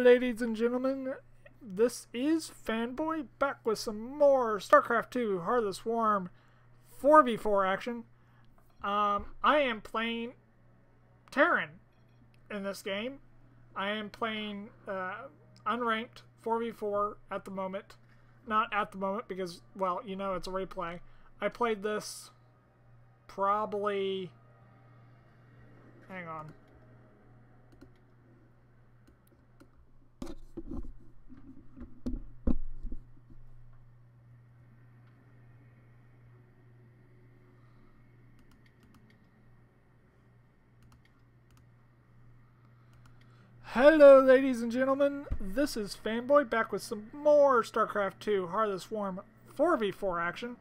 ladies and gentlemen. This is FanBoy back with some more StarCraft 2 Heart of the Swarm 4v4 action. I am playing Terran in this game. I am playing unranked 4v4 at the moment. Not at the moment because, well, you know it's a replay. I played this probably... Hang on. Hello ladies and gentlemen, this is FanBoy back with some more StarCraft 2 Heart of the Swarm 4v4 action.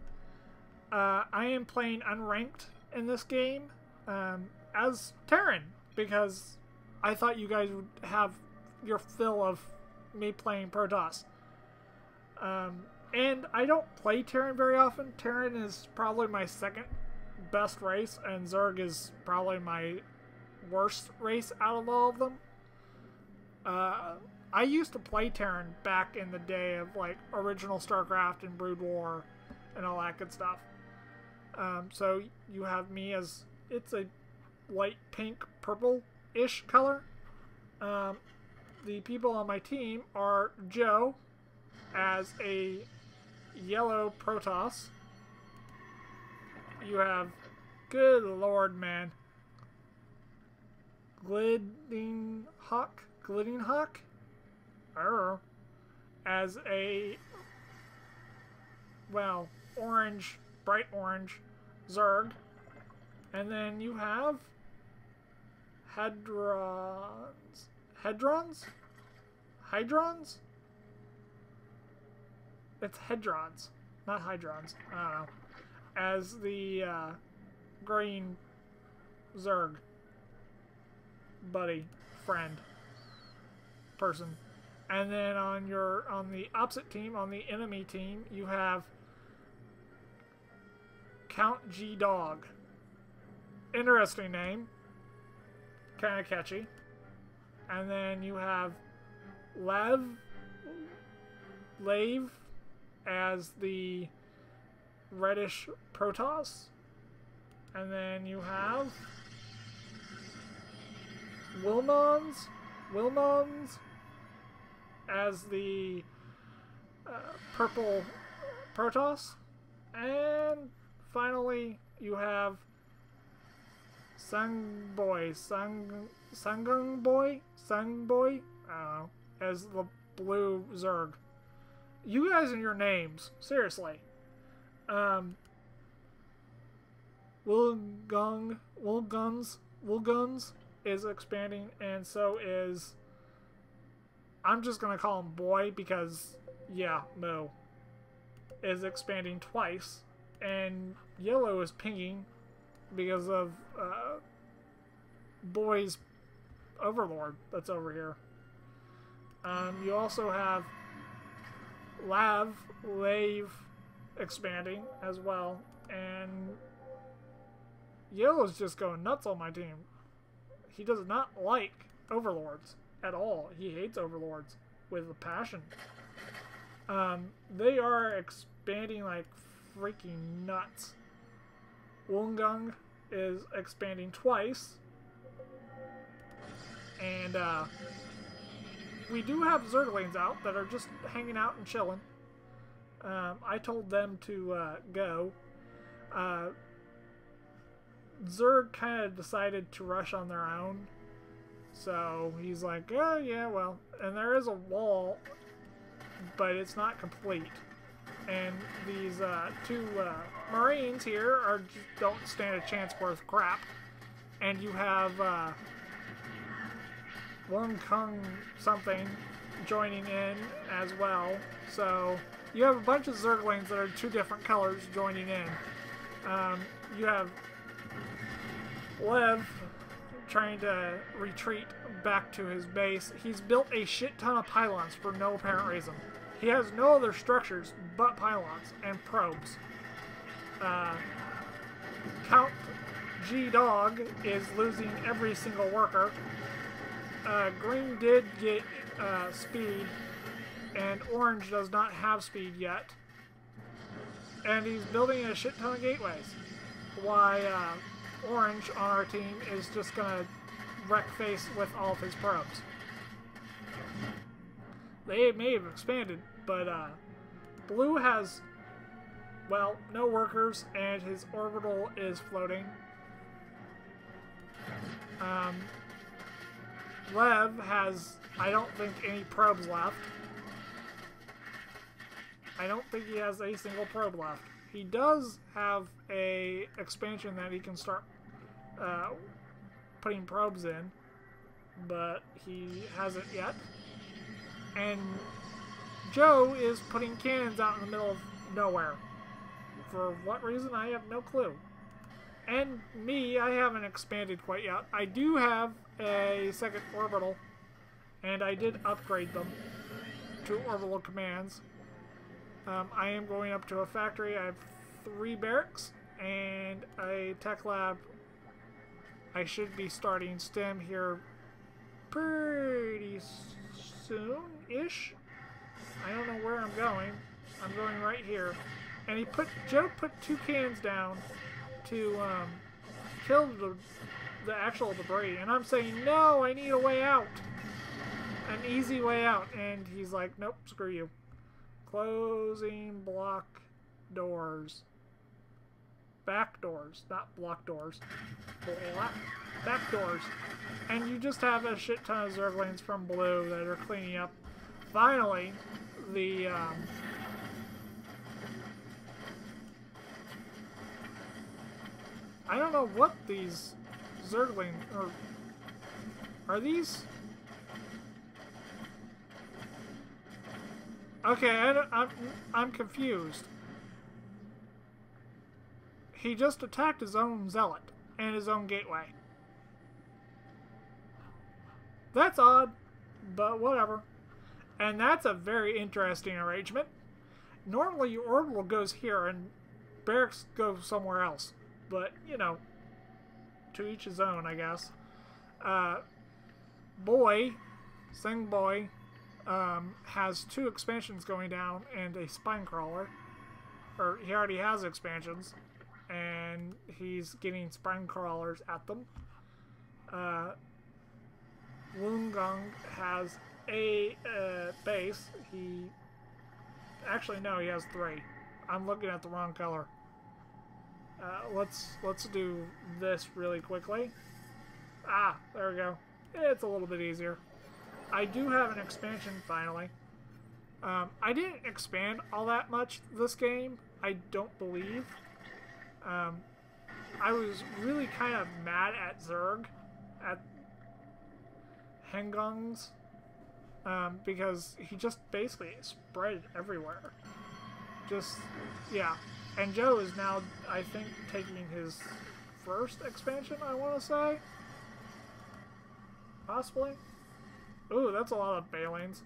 I am playing unranked in this game as Terran because I thought you guys would have your fill of me playing Protoss. And I don't play Terran very often. Terran is probably my second best race and Zerg is probably my worst race out of all of them. I used to play Terran back in the day of like original StarCraft and Brood War and all that good stuff. So you have me as, it's a light pink purple-ish color. The people on my team are Joe as a yellow Protoss. You have, good lord man, Gliding Hawk as a, well, orange, bright orange Zerg. And then you have Hydrons? It's Hedrons, not Hydrons. I don't know. As the green Zerg buddy, friend, person. And then on the opposite team, on the enemy team, you have Count G Dog. Interesting name. Kind of catchy. And then you have Lave as the reddish Protoss. And then you have Wilmons as the purple Protoss. And finally you have Sungboy, I don't know, as the blue Zerg. You guys and your names, seriously. Woolguns is expanding, and so is, I'm just gonna call him Boy because, yeah, Mo is expanding twice, and Yellow is pinging because of Boy's Overlord that's over here. You also have Lave expanding as well, and Yellow's just going nuts on my team. He does not like Overlords at all. He hates Overlords with a passion. They are expanding like freaking nuts. Woongung is expanding twice. And we do have Zerglings out that are just hanging out and chilling. I told them to go. Zerg kind of decided to rush on their own. So he's like, oh yeah, well. And there is a wall, but it's not complete. And these two Marines here don't stand a chance worth crap. And you have Wong Kung something joining in as well. So you have a bunch of Zerglings that are two different colors joining in. You have Lev trying to retreat back to his base. He's built a shit ton of pylons for no apparent reason. He has no other structures but pylons and probes. Count G Dog is losing every single worker. Green did get speed, and Orange does not have speed yet. And he's building a shit ton of gateways. Why Orange on our team is just gonna wreck face with all of his probes. They may have expanded, but Blue has, well, no workers, and his orbital is floating. Lev has, I don't think, any probes left. I don't think he has a single probe left. He does have a expansion that he can start putting probes in, but he hasn't yet. And Joe is putting cannons out in the middle of nowhere. For what reason, I have no clue. And me, I haven't expanded quite yet. I do have a second orbital, and I did upgrade them to orbital commands. I am going up to a factory. I have 3 barracks and a tech lab. I should be starting STEM here pretty soon-ish. I don't know where I'm going. I'm going right here. And Joe put 2 cannons down to kill the actual debris. And I'm saying, no, I need a way out. An easy way out. And he's like, nope, screw you. Closing block doors. Back doors, not block doors. Back doors. And you just have a shit ton of Zerglings from Blue that are cleaning up. Finally, the I don't know what these Zerglings are these? Okay, I'm confused. He just attacked his own zealot and his own gateway. That's odd, but whatever. And that's a very interesting arrangement. Normally your orbital goes here and barracks go somewhere else. But, you know, to each his own, I guess. Sing Boy, has 2 expansions going down and a spine crawler. Or he already has expansions. And he's getting spine crawlers at them. Woongung has a base. Actually, no, he has 3. I'm looking at the wrong color. Let's do this really quickly. Ah, there we go. It's a little bit easier. I do have an expansion finally. I didn't expand all that much this game, I don't believe. I was really kind of mad at Zerg, at Hengong's, because he just basically spread everywhere. Just, yeah. And Joe is now, I think, taking his first expansion, I want to say. Possibly. Ooh, that's a lot of Balings.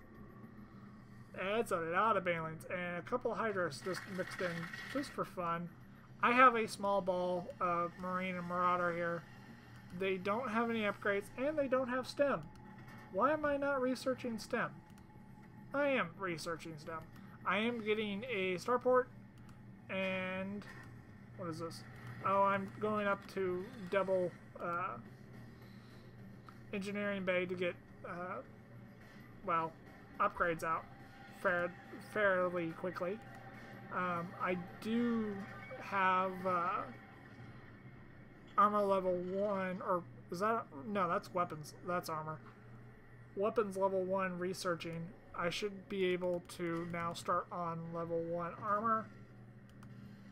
That's a lot of Balings. And a couple of Hydras just mixed in just for fun. I have a small ball of Marine and Marauder here. They don't have any upgrades, and they don't have STEM. Why am I not researching STEM? I am researching STEM. I am getting a starport, and what is this? Oh, I'm going up to double engineering bay to get, well, upgrades out fairly quickly. I do have armor level 1, or is that, no, that's weapons, that's armor. Weapons level 1 researching. I should be able to now start on level 1 armor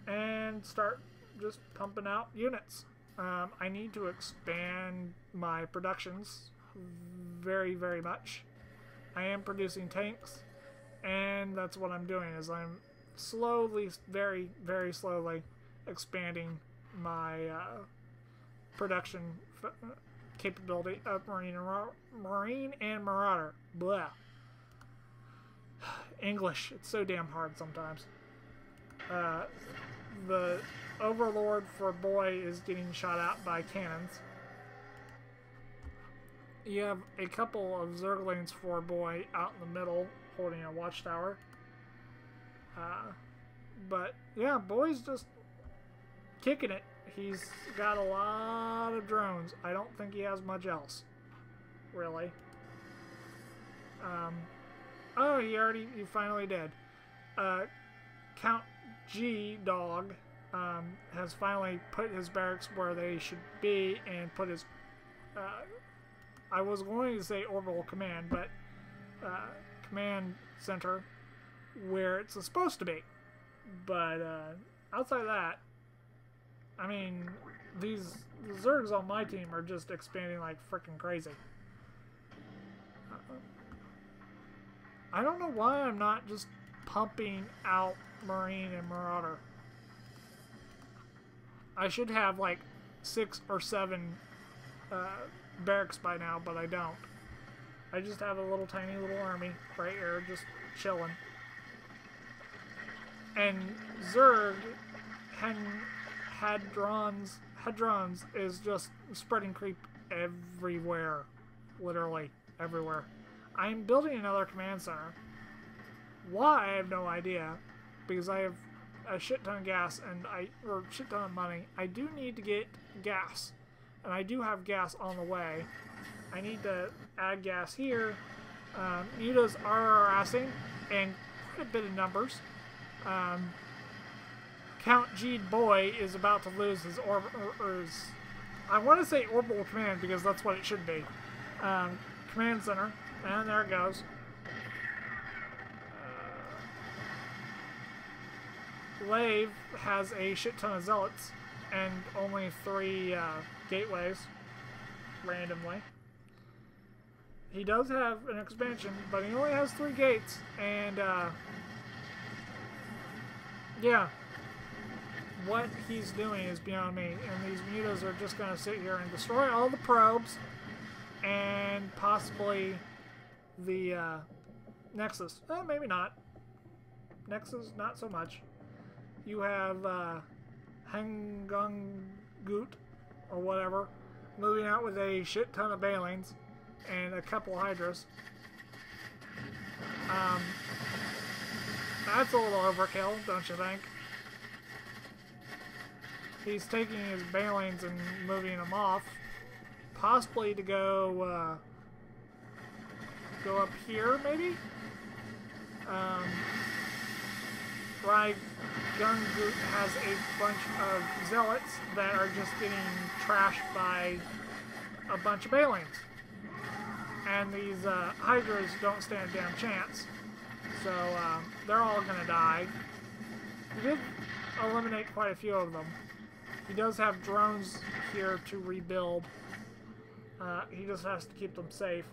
and start just pumping out units. I need to expand my productions very, very much. I am producing tanks, and that's what I'm doing, is I'm slowly, very, very slowly expanding my production capability of Marine and Marauder. Blah. English, it's so damn hard sometimes. The Overlord for Boy is getting shot out by cannons. You have a couple of Zerglings for Boy out in the middle holding a watchtower. But yeah, Boy's just kicking it. He's got a lot of drones. I don't think he has much else, really. Oh, he finally did. Count G Dog has finally put his barracks where they should be and put his I was going to say orbital command, but command center where it's supposed to be. But outside of that, I mean, the Zergs on my team are just expanding like freaking crazy. I don't know why I'm not just pumping out Marine and Marauder. I should have like 6 or 7 barracks by now, but I don't. I just have a little tiny little army right here, just chilling. And Zerg Hadrons is just spreading creep everywhere, literally everywhere. I'm building another command center. Why, I have no idea, because I have a shit ton of gas or shit ton of money. I do need to get gas, and I do have gas on the way. I need to add gas here. Mutas are harassing, and quite a bit of numbers. Count G Boy is about to lose his I want to say orbital command because that's what it should be. Command center, and there it goes. Lave has a shit ton of zealots and only 3 gateways randomly. He does have an expansion, but he only has 3 gates, and yeah, what he's doing is beyond me, and these mutas are just going to sit here and destroy all the probes and possibly the Nexus. Maybe not. Nexus, not so much. You have Hangungut, or whatever, moving out with a shit ton of Balings and a couple Hydras. That's a little overkill, don't you think? He's taking his Balings and moving them off, possibly to go up here, maybe? Gungut has a bunch of zealots that are just getting trashed by a bunch of Balings. And these Hydras don't stand a damn chance. So they're all going to die. He did eliminate quite a few of them. He does have drones here to rebuild. He just has to keep them safe.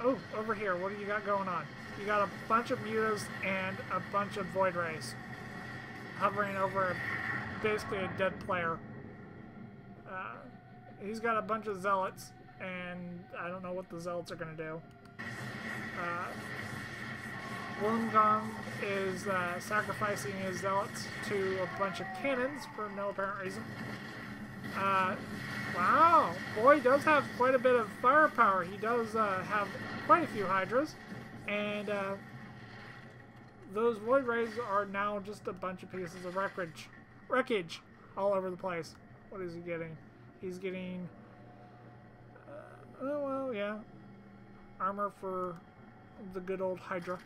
Oh, over here, what do you got going on? You got a bunch of mutas and a bunch of Void Rays hovering over basically a dead player. He's got a bunch of zealots, and I don't know what the zealots are going to do. Wollongong is sacrificing his zealots to a bunch of cannons for no apparent reason. Wow, Boy does have quite a bit of firepower. He does have quite a few Hydras, and those Void Rays are now just a bunch of pieces of wreckage all over the place. What is he getting? He's getting, oh well, yeah, armor for the good old Hydra.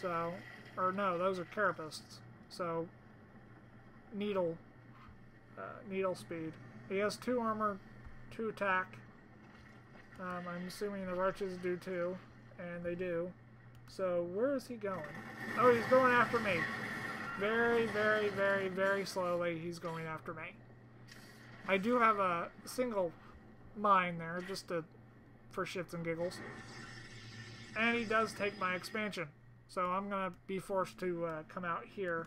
So, or no, those are Carapaces. So, needle speed. He has 2 armor, 2 attack. I'm assuming the Roaches do too, and they do. So, where is he going? Oh, he's going after me. Very, very, very, very slowly, he's going after me. I do have a single mine there, just for shits and giggles. And he does take my expansion. So I'm going to be forced to come out here.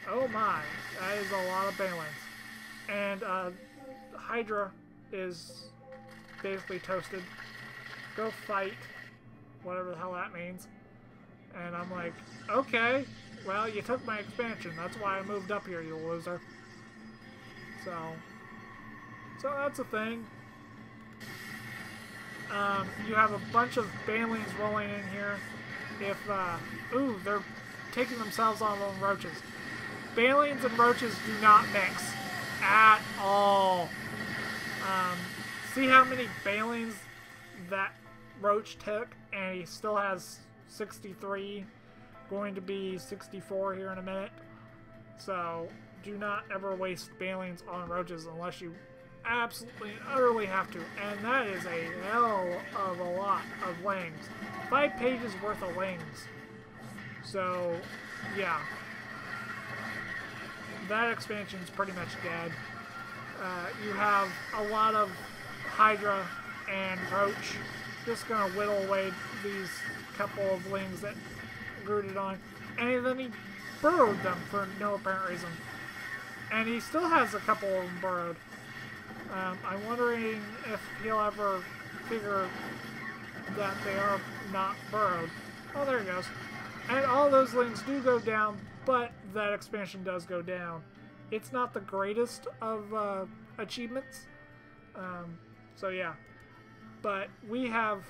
Oh my, that is a lot of Balings. And Hydra is basically toasted. Go fight. Whatever the hell that means. And I'm like, okay, well, you took my expansion. That's why I moved up here, you loser. So that's a thing. You have a bunch of banelings rolling in here. If, ooh, they're taking themselves on roaches. Banelings and roaches do not mix at all. See how many banelings that roach took, and he still has 63, going to be 64 here in a minute. So do not ever waste banelings on roaches unless you absolutely and utterly have to, and that is a hell of a lot of wings. 5 pages worth of wings. So yeah, that expansion's pretty much dead. You have a lot of Hydra and Roach. Just gonna whittle away these couple of wings that rooted on, and then he burrowed them for no apparent reason. And he still has a couple of them burrowed. I'm wondering if he'll ever figure that they are not burrowed. Oh, there he goes. And all those links do go down, but that expansion does go down. It's not the greatest of achievements. So yeah. But we have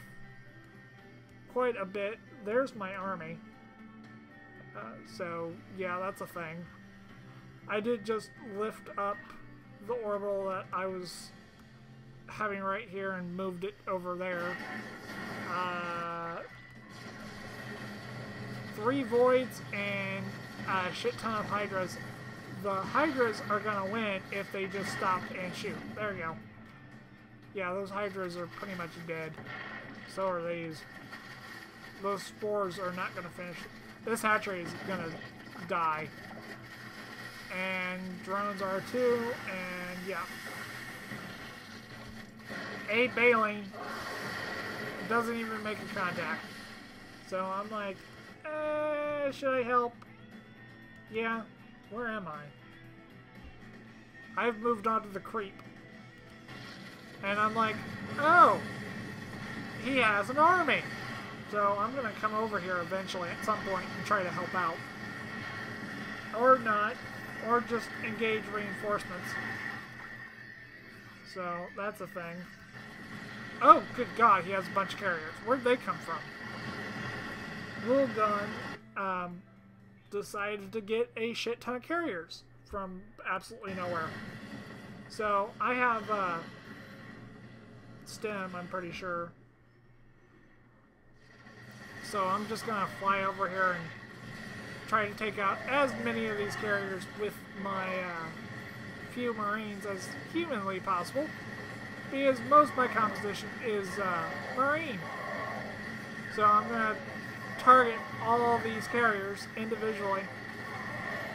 quite a bit. There's my army. So yeah, that's a thing. I did just lift up the orbital that I was having right here and moved it over there. 3 voids and a shit ton of hydras. The hydras are gonna win if they just stop and shoot. There you go. Yeah, those hydras are pretty much dead. So are these. Those spores are not gonna finish. This hatchery is gonna die. And drones are too, and yeah. A baleen doesn't even make a contact. So I'm like, should I help? Yeah, where am I? I've moved on to the creep. And I'm like, oh, he has an army. So I'm going to come over here eventually at some point and try to help out. Or not. Or just engage reinforcements. So that's a thing. Oh, good God, he has a bunch of carriers. Where'd they come from? Little Gun decided to get a shit ton of carriers from absolutely nowhere. So I have stem, I'm pretty sure. So I'm just gonna fly over here and try to take out as many of these carriers with my few Marines as humanly possible, because most of my composition is Marine. So I'm gonna target all these carriers individually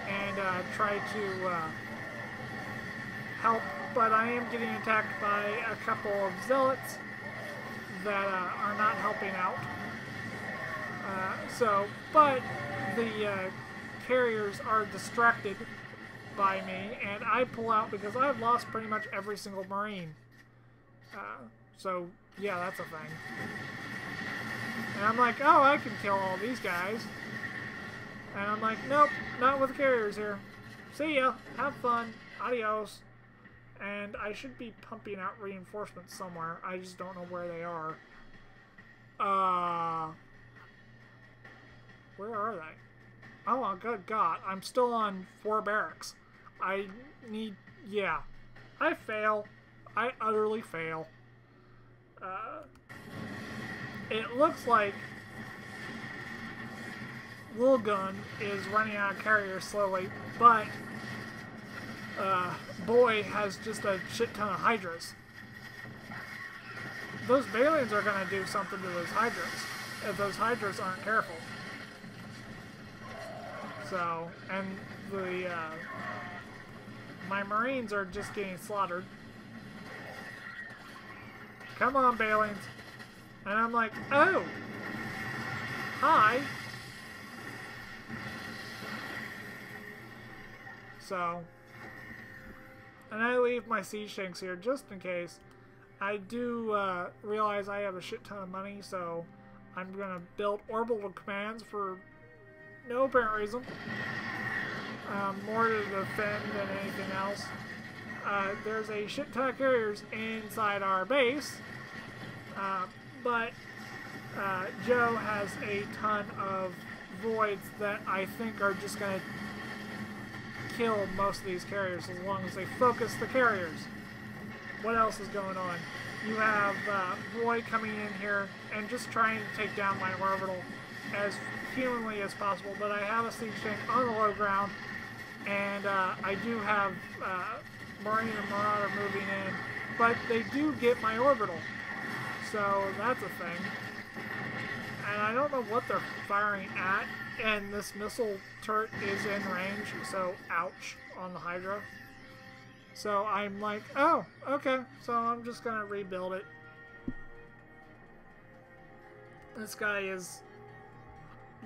and try to help, but I am getting attacked by a couple of zealots that are not helping out. But the carriers are distracted by me, and I pull out because I've lost pretty much every single Marine. So yeah, that's a thing. And I'm like, oh, I can kill all these guys. And I'm like, nope, not with carriers here. See ya, have fun, adios. And I should be pumping out reinforcements somewhere. I just don't know where they are. Where are they? Oh, good God, I'm still on 4 barracks. I need, yeah. I fail. I utterly fail. It looks like Lil Gun is running out of carriers slowly, but Boy has just a shit ton of hydras. Those Balians are going to do something to those hydras if those hydras aren't careful. So, and the my Marines are just getting slaughtered. Come on, Balians. And I'm like, oh, hi. So, and I leave my siege tanks here just in case. I do realize I have a shit ton of money, so I'm gonna build orbital commands for no apparent reason. More to defend than anything else. There's a shit ton of carriers inside our base. But Joe has a ton of voids that I think are just going to kill most of these carriers as long as they focus the carriers. What else is going on? You have Boy coming in here and just trying to take down my orbital as humanly as possible, but I have a siege tank on the low ground, and I do have Marine and Marauder moving in, but they do get my orbital, so that's a thing. And I don't know what they're firing at, and this missile turret is in range, so ouch on the Hydra. So I'm like, oh, okay, so I'm just gonna rebuild it. This guy is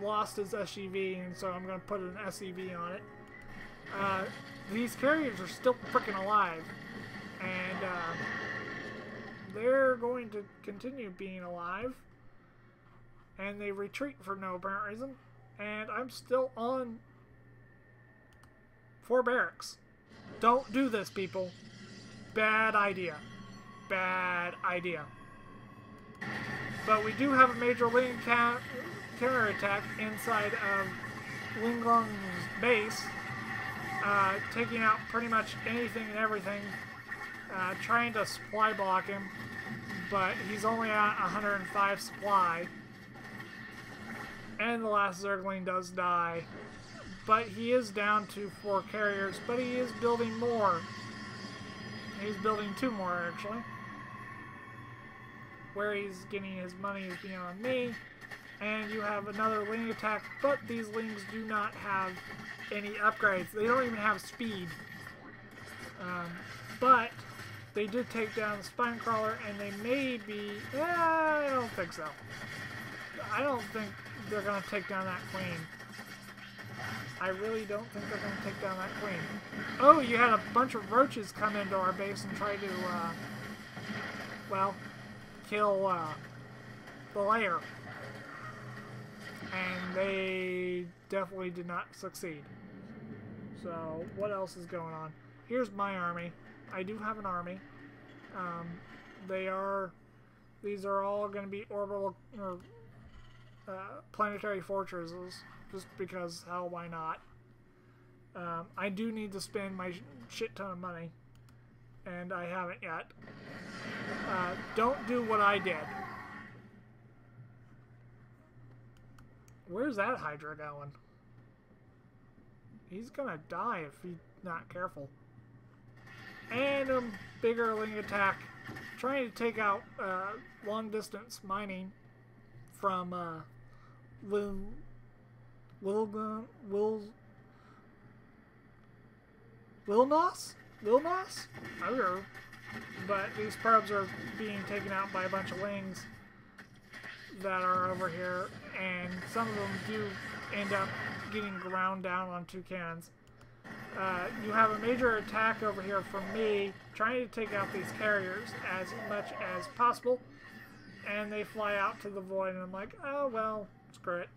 lost his SUV, and so I'm gonna put an SEV on it. These carriers are still freaking alive, and they're going to continue being alive, and they retreat for no apparent reason, and I'm still on 4 barracks. Don't do this, people. Bad idea. Bad idea. But we do have a major Ling counterattack inside of Linglong's base, taking out pretty much anything and everything, trying to supply block him, but he's only at 105 supply. And the last Zergling does die. But he is down to 4 carriers, but he is building more. He's building 2 more, actually. Where he's getting his money is beyond me. And you have another Ling attack, but these Lings do not have any upgrades. They don't even have speed. But they did take down the Spine Crawler, and they may be... I don't think so. I don't think they're going to take down that Queen. I really don't think they're going to take down that Queen. Oh, you had a bunch of roaches come into our base and try to, well, kill the lair. And they definitely did not succeed. So, what else is going on? Here's my army. I do have an army. These are all going to be orbital, or planetary fortresses. Just because, hell, why not? I do need to spend my shit ton of money, and I haven't yet. Don't do what I did. Where's that Hydra going? He's gonna die if he's not careful. And a bigger Ling attack, trying to take out long-distance mining from Wilnos? I don't know. But these probes are being taken out by a bunch of Lings that are over here, and some of them do end up getting ground down on 2 cannons. You have a major attack over here from me, trying to take out these carriers as much as possible, and they fly out to the void, and I'm like, oh well, screw it.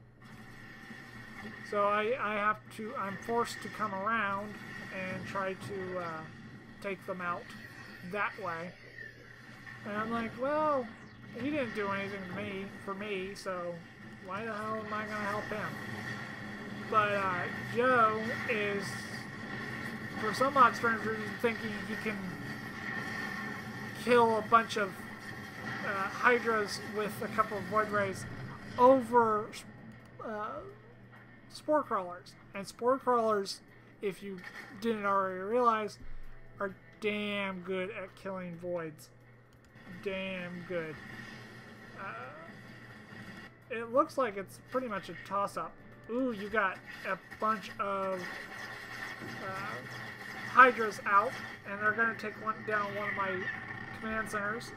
So I'm forced to come around and try to take them out that way. And I'm like, well, he didn't do anything for me, so why the hell am I going to help him? But Joe is, for some odd strange reason, thinking he can kill a bunch of Hydras with a couple of Void Rays over Spore Crawlers. And Spore Crawlers, if you didn't already realize, are damn good at killing Voids. Damn good. It looks like it's pretty much a toss-up. Ooh, you got a bunch of Hydras out, and they're going to take down one of my command centers.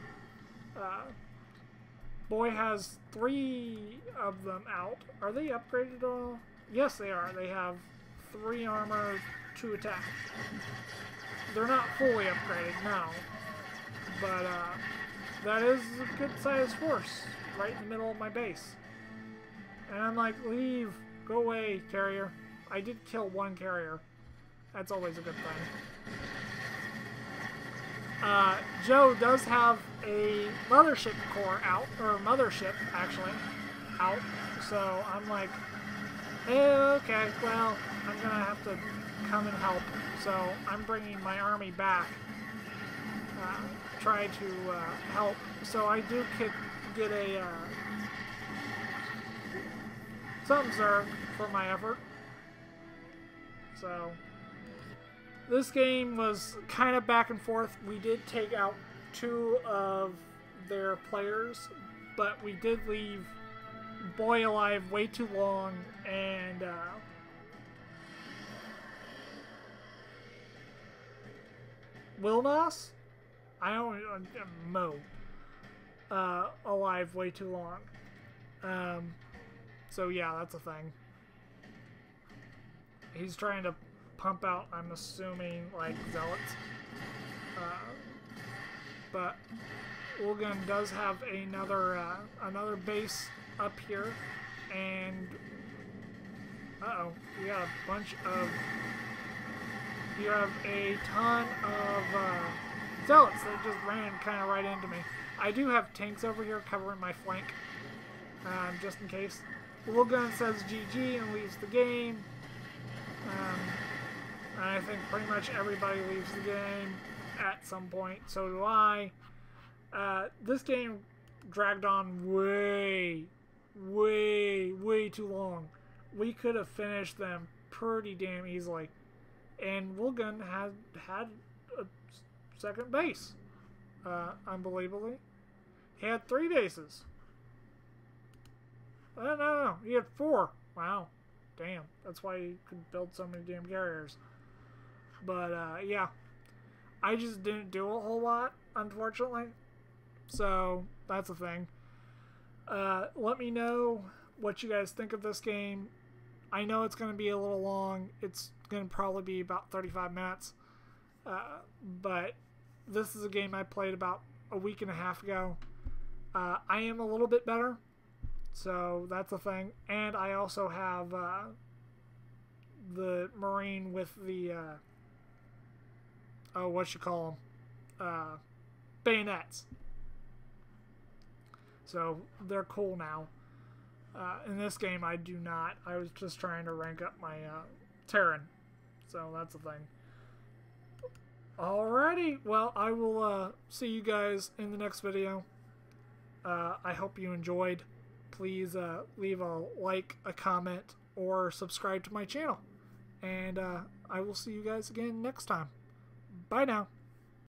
Boy has 3 of them out. Are they upgraded at all? Yes, they are. They have 3 armor, 2 attack. They're not fully upgraded, no. But that is a good sized force right in the middle of my base. And I'm like, leave. Go away, carrier. I did kill 1 carrier. That's always a good thing. Joe does have a mothership core out, or mothership actually out. So I'm like, okay, well, I'm gonna have to come and help. So I'm bringing my army back, try to help. So I do get a some Zerg for my effort. So this game was kind of back and forth. We did take out 2 of their players, but we did leave Boy alive way too long, and Wilmas? I don't Mo. Alive way too long. So yeah, that's a thing. He's trying to pump out, I'm assuming, like, zealots. But Ulgan does have another base up here, and you got a bunch of, you have a ton of zealots that just ran kind of right into me. I do have tanks over here covering my flank, just in case. Ulgan says GG and leaves the game. I think pretty much everybody leaves the game at some point. So do I. This game dragged on way too long. We could have finished them pretty damn easily. And Wulgun had a second base. Unbelievably. He had 3 bases. No. He had 4. Wow. Damn. That's why he could build so many damn carriers. But, yeah. I just didn't do a whole lot, unfortunately. So, that's a thing. Let me know what you guys think of this game. I know it's going to be a little long. It's going to probably be about 35 minutes. But this is a game I played about a week and a half ago. I am a little bit better. So, that's a thing. And I also have the Marine with the, bayonets. So, they're cool now. In this game, I do not. I was just trying to rank up my Terran. So, that's the thing. Alrighty. Well, I will see you guys in the next video. I hope you enjoyed. Please leave a like, a comment, or subscribe to my channel. And I will see you guys again next time. Bye now.